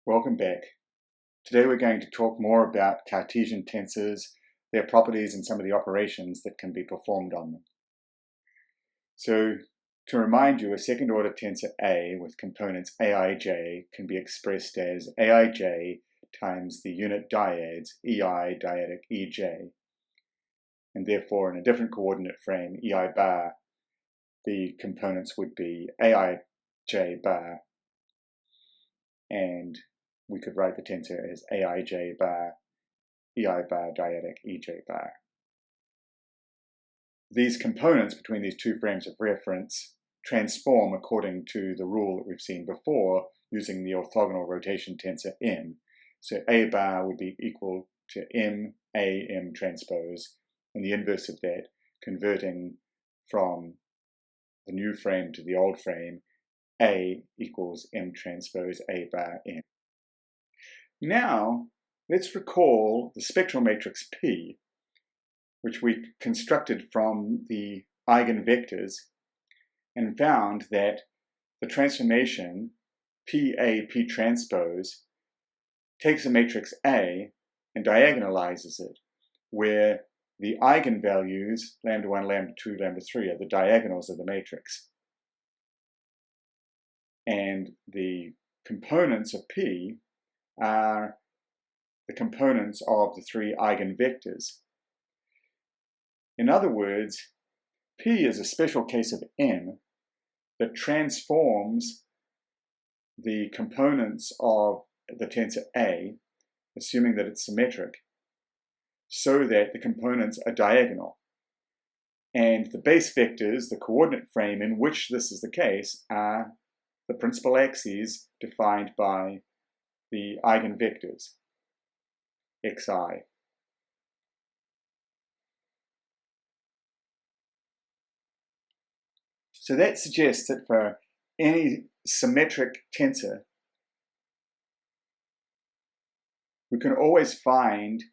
Welcome back. Today we're going to talk more about Cartesian tensors, their properties and some of the operations that can be performed on them. So to remind you, a second order tensor A with components aij can be expressed as aij times the unit dyads ei dyadic ej. And therefore in a different coordinate frame, ei bar, the components would be aij bar, and we could write the tensor as aij bar, ei bar dyadic ej bar. These components between these two frames of reference transform according to the rule that we've seen before using the orthogonal rotation tensor M. So A bar would be equal to M, A, M transpose, and the inverse of that, converting from the new frame to the old frame, A equals M transpose A bar M. Now, let's recall the spectral matrix P, which we constructed from the eigenvectors and found that the transformation PA P transpose takes a matrix A and diagonalizes it, where the eigenvalues, lambda 1, lambda 2, lambda 3, are the diagonals of the matrix. And the components of P are the components of the three eigenvectors. In other words, P is a special case of M that transforms the components of the tensor A, assuming that it's symmetric, so that the components are diagonal. And the base vectors, the coordinate frame in which this is the case, are the principal axes defined by the eigenvectors, xi. So that suggests that for any symmetric tensor, we can always find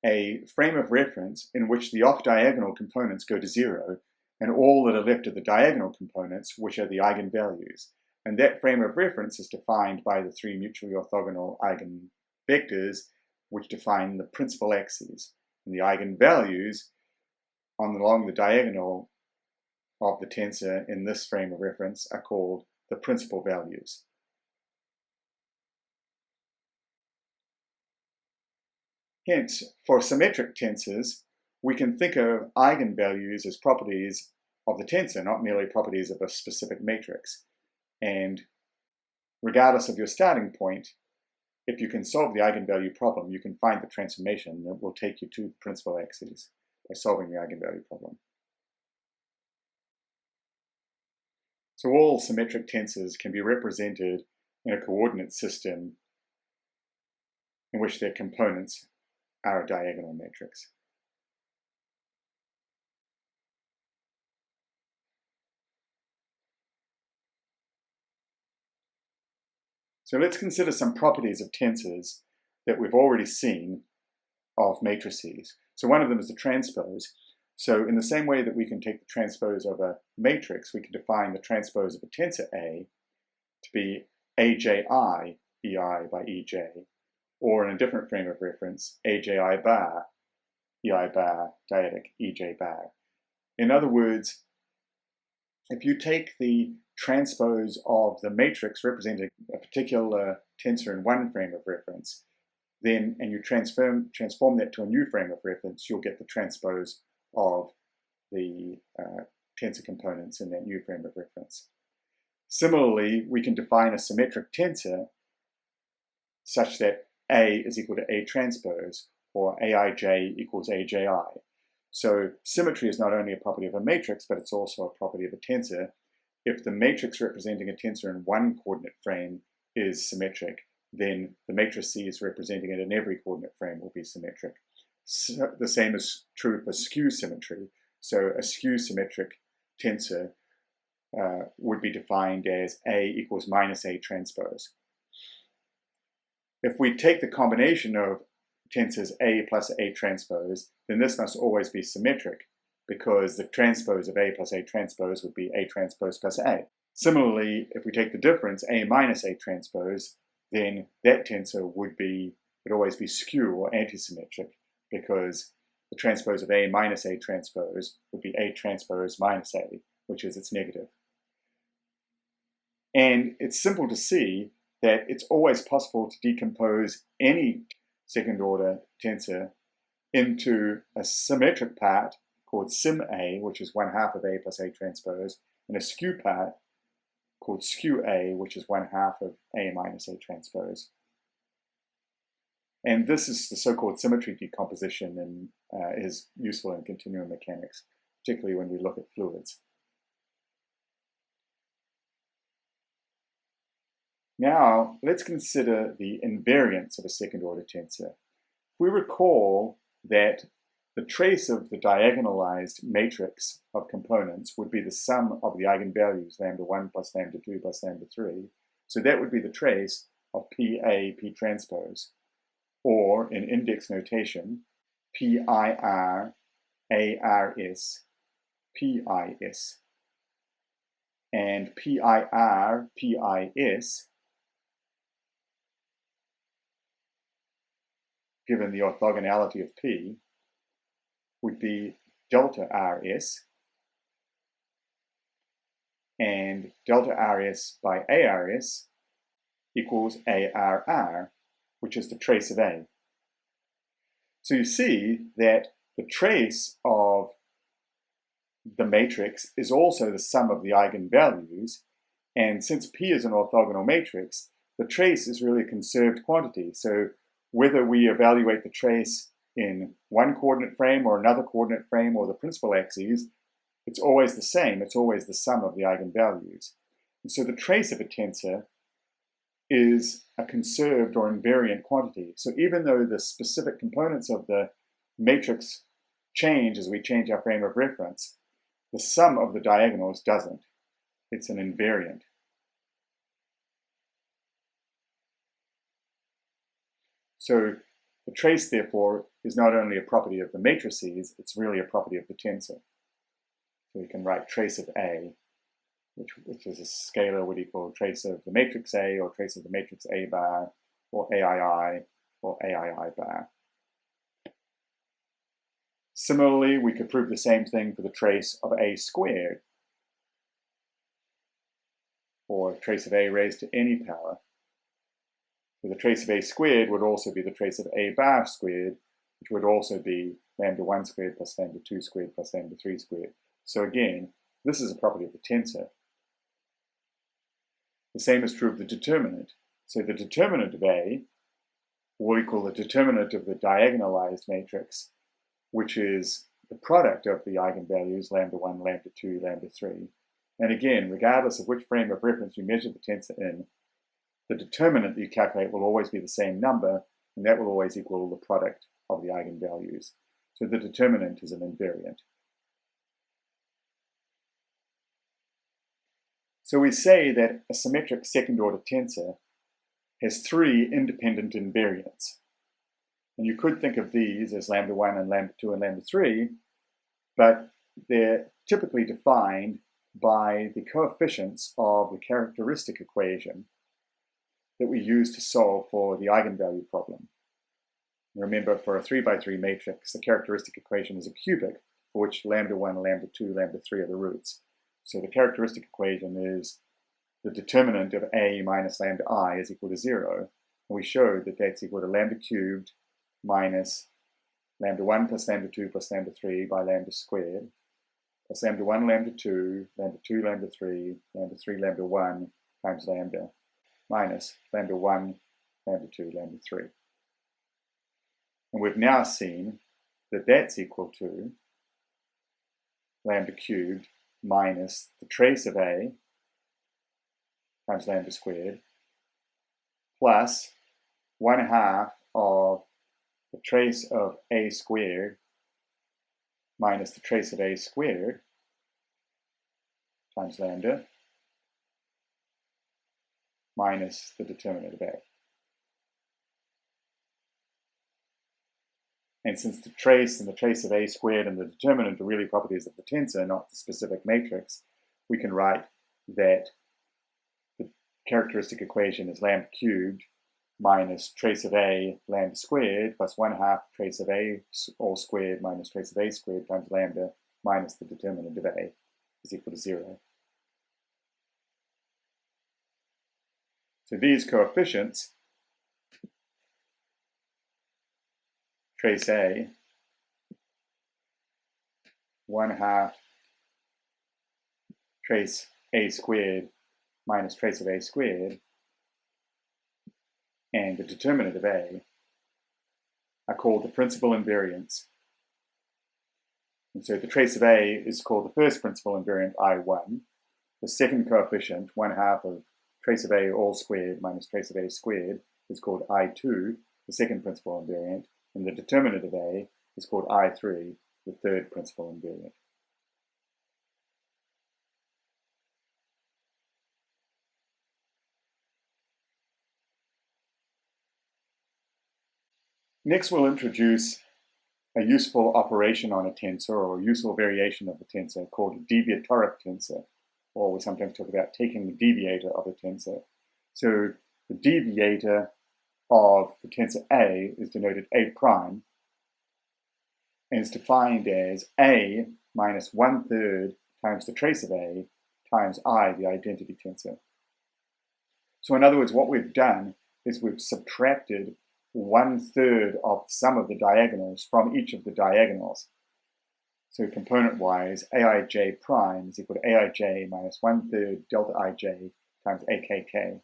a frame of reference in which the off-diagonal components go to 0, and all that are left are the diagonal components, which are the eigenvalues. And that frame of reference is defined by the three mutually orthogonal eigenvectors, which define the principal axes. And the eigenvalues along the diagonal of the tensor in this frame of reference are called the principal values. Hence, for symmetric tensors, we can think of eigenvalues as properties of the tensor, not merely properties of a specific matrix. And regardless of your starting point, if you can solve the eigenvalue problem, you can find the transformation that will take you to the principal axes by solving the eigenvalue problem. So all symmetric tensors can be represented in a coordinate system in which their components are a diagonal matrix. So let's consider some properties of tensors that we've already seen of matrices. So one of them is the transpose. So in the same way that we can take the transpose of a matrix, we can define the transpose of a tensor A to be aji ei by ej, or in a different frame of reference, aji bar ei bar dyadic ej bar. In other words, if you take the transpose of the matrix representing a particular tensor in one frame of reference, and you transform that to a new frame of reference, you'll get the transpose of the tensor components in that new frame of reference. Similarly, we can define a symmetric tensor such that A is equal to A transpose, or aij equals aji. So symmetry is not only a property of a matrix, but it's also a property of a tensor. If the matrix representing a tensor in one coordinate frame is symmetric, then the matrices representing it in every coordinate frame will be symmetric. So the same is true for skew symmetry. So a skew symmetric tensor would be defined as A equals minus A transpose. If we take the combination of tensors A plus A transpose, then this must always be symmetric, because the transpose of A plus A transpose would be A transpose plus A. Similarly, if we take the difference, A minus A transpose, then that tensor would always be skew or antisymmetric, because the transpose of A minus A transpose would be A transpose minus A, which is its negative. And it's simple to see that it's always possible to decompose any second order tensor into a symmetric part called sim A, which is 1/2 of A plus A transpose, and a skew part called skew A, which is 1/2 of A minus A transpose. And this is the so-called symmetry decomposition, and is useful in continuum mechanics, particularly when we look at fluids. Now, let's consider the invariance of a second-order tensor. We recall that the trace of the diagonalized matrix of components would be the sum of the eigenvalues, lambda 1 plus lambda 2 plus lambda 3. So that would be the trace of PA, P transpose, or in index notation, PIR, ARS, PIS. And PIR, PIS, given the orthogonality of P, would be delta RS, and delta RS by ARS equals ARR, which is the trace of A. So you see that the trace of the matrix is also the sum of the eigenvalues, and since P is an orthogonal matrix, the trace is really a conserved quantity. So whether we evaluate the trace in one coordinate frame or another coordinate frame or the principal axes, it's always the same. It's always the sum of the eigenvalues. And so the trace of a tensor is a conserved or invariant quantity. So even though the specific components of the matrix change as we change our frame of reference, the sum of the diagonals doesn't. It's an invariant. So the trace, therefore, is not only a property of the matrices, it's really a property of the tensor. So we can write trace of A, which is a scalar, would equal trace of the matrix A, or trace of the matrix A bar, or AII, or AII bar. Similarly, we could prove the same thing for the trace of A squared, or trace of A raised to any power. So the trace of A squared would also be the trace of A bar squared, which would also be lambda 1 squared plus lambda 2 squared plus lambda 3 squared. So again, this is a property of the tensor. The same is true of the determinant. So the determinant of A will equal the determinant of the diagonalized matrix, which is the product of the eigenvalues lambda 1, lambda 2, lambda 3. And again, regardless of which frame of reference you measure the tensor in, the determinant that you calculate will always be the same number, and that will always equal the product of the eigenvalues. So the determinant is an invariant. So we say that a symmetric second-order tensor has 3 independent invariants. And you could think of these as lambda 1 and lambda 2 and lambda 3, but they're typically defined by the coefficients of the characteristic equation that we use to solve for the eigenvalue problem. Remember, for a 3 by 3 matrix, the characteristic equation is a cubic, for which lambda 1, lambda 2, lambda 3 are the roots. So the characteristic equation is the determinant of A minus lambda I is equal to 0. And we showed that that's equal to lambda cubed minus lambda 1 plus lambda 2 plus lambda 3 by lambda squared, plus lambda 1, lambda 2, lambda 2, lambda 3, lambda 3, lambda 1 times lambda, minus lambda 1, lambda 2, lambda 3. And we've now seen that that's equal to lambda cubed minus the trace of A times lambda squared plus 1/2 of the trace of A squared minus the trace of A squared times lambda minus the determinant of A. And since the trace and the trace of A squared and the determinant are really properties of the tensor, not the specific matrix, we can write that the characteristic equation is lambda cubed minus trace of A lambda squared plus 1/2 trace of A all squared minus trace of A squared times lambda minus the determinant of A is equal to 0. So these coefficients, trace A, 1/2 trace A squared minus trace of A squared, and the determinant of A are called the principal invariants. And so the trace of A is called the first principal invariant, I1. The second coefficient, 1/2 of trace of A all squared minus trace of A squared, is called I2, the second principal invariant. And the determinant of A is called I3, the third principal invariant. Next, we'll introduce a useful operation on a tensor, or a useful variation of the tensor, called a deviatoric tensor, or we sometimes talk about taking the deviator of a tensor. So the deviator of the tensor A is denoted A prime, and is defined as A minus 1/3 times the trace of A times I, the identity tensor. So in other words, what we've done is we've subtracted 1/3 of the sum of the diagonals from each of the diagonals. So component-wise, Aij prime is equal to Aij minus 1/3 delta Ij times Akk.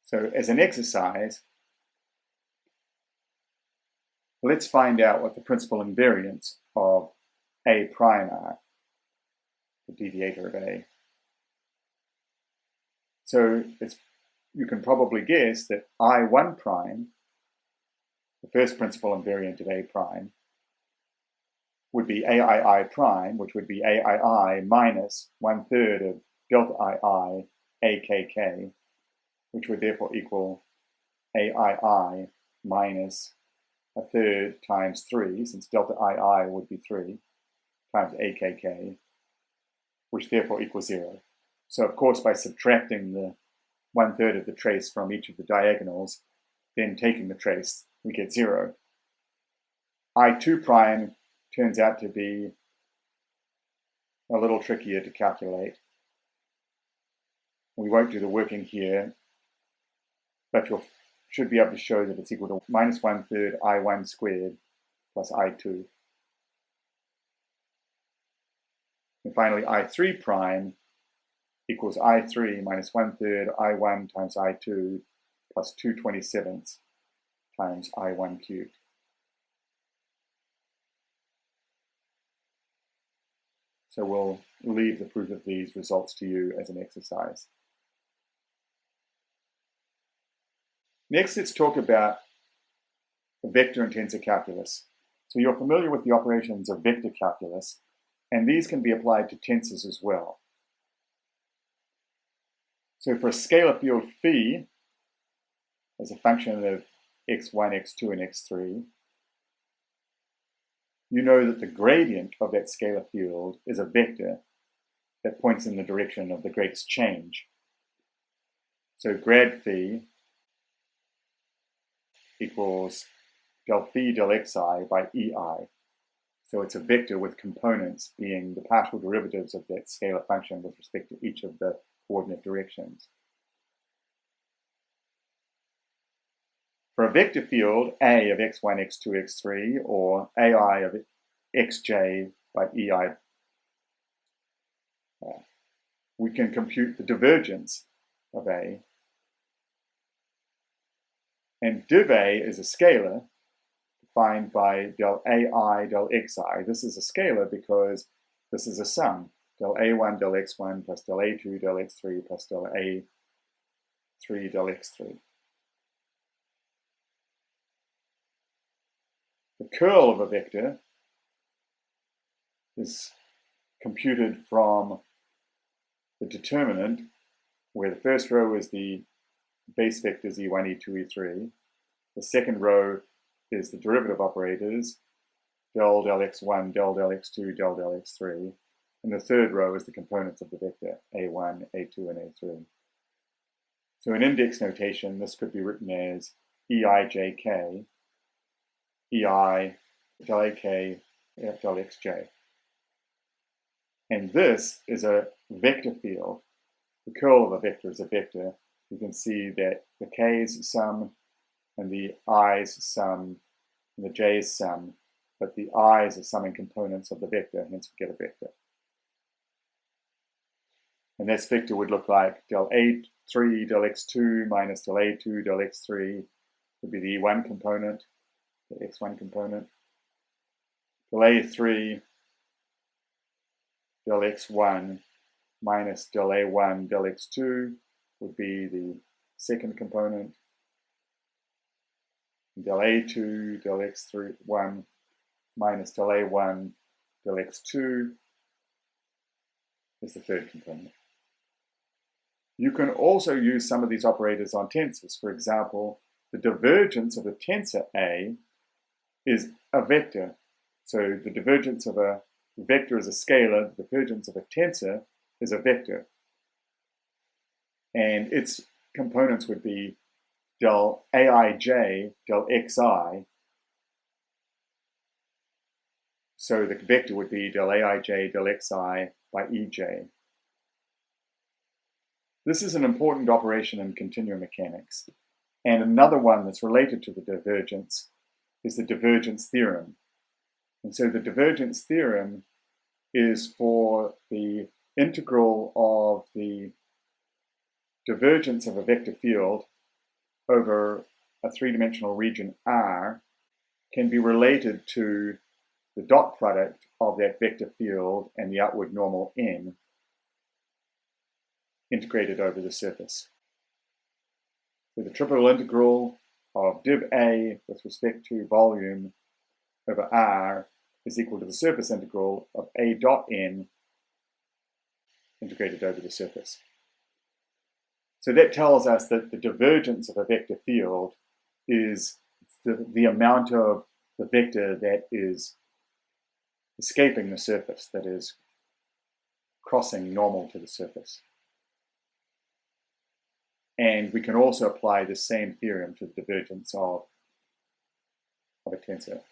So as an exercise, let's find out what the principal invariants of A prime are, the deviator of A. So you can probably guess that I1 prime, the first principal invariant of A prime, would be Aii prime, which would be Aii minus 1/3 of delta Ii Akk, which would therefore equal Aii minus 1/3 times 3, since delta Ii would be 3, times Akk, which therefore equals 0. So of course, by subtracting the 1/3 of the trace from each of the diagonals, then taking the trace, we get 0. I2 prime turns out to be a little trickier to calculate. We won't do the working here, but you should be able to show that it's equal to minus 1/3 I1 squared plus I2. And finally, I3 prime equals I3 minus 1/3 I1 times I2 plus 2/27 times I1 cubed. So we'll leave the proof of these results to you as an exercise. Next, let's talk about vector and tensor calculus. So you're familiar with the operations of vector calculus, and these can be applied to tensors as well. So for a scalar field phi as a function of x1, x2, and x3, you know that the gradient of that scalar field is a vector that points in the direction of the greatest change. So grad phi equals del phi del xi by ei. So it's a vector with components being the partial derivatives of that scalar function with respect to each of the coordinate directions. For a vector field, A of x1, x2, x3, or AI of xj by ei, we can compute the divergence of A. And div A is a scalar defined by del AI del xi. This is a scalar because this is a sum. Del A1 del x1 plus del A2 del x3 plus del A3 del x3. The curl of a vector is computed from the determinant, where the first row is the base vectors e1, e2, e3. The second row is the derivative operators, del x1, del x2, del x3. And the third row is the components of the vector, A1, A2, and A3. So in index notation, this could be written as EIJK, EI, del AK, del XJ. And this is a vector field. The curl of a vector is a vector. You can see that the k's sum and the i's sum and the j's sum, but the i's are summing components of the vector, hence we get a vector. And this vector would look like del A3 del X2 minus del A2 del X3 would be the E1 component, the X1 component. Del A3 del X1 minus del A1 del X2 would be the second component. Del A2 del X1 minus del A1 del X2 is the third component. You can also use some of these operators on tensors. For example, the divergence of a tensor A is a vector. So the divergence of a vector is a scalar, the divergence of a tensor is a vector. And its components would be del Aij del Xi. So the vector would be del Aij del Xi by Ej. This is an important operation in continuum mechanics. And another one that's related to the divergence is the divergence theorem. And so the divergence theorem is for the integral of the divergence of a vector field over a three-dimensional region R can be related to the dot product of that vector field and the outward normal n integrated over the surface. So the triple integral of div A with respect to volume over R is equal to the surface integral of A dot n integrated over the surface. So that tells us that the divergence of a vector field is the amount of the vector that is escaping the surface, that is crossing normal to the surface. And we can also apply the same theorem to the divergence of a tensor.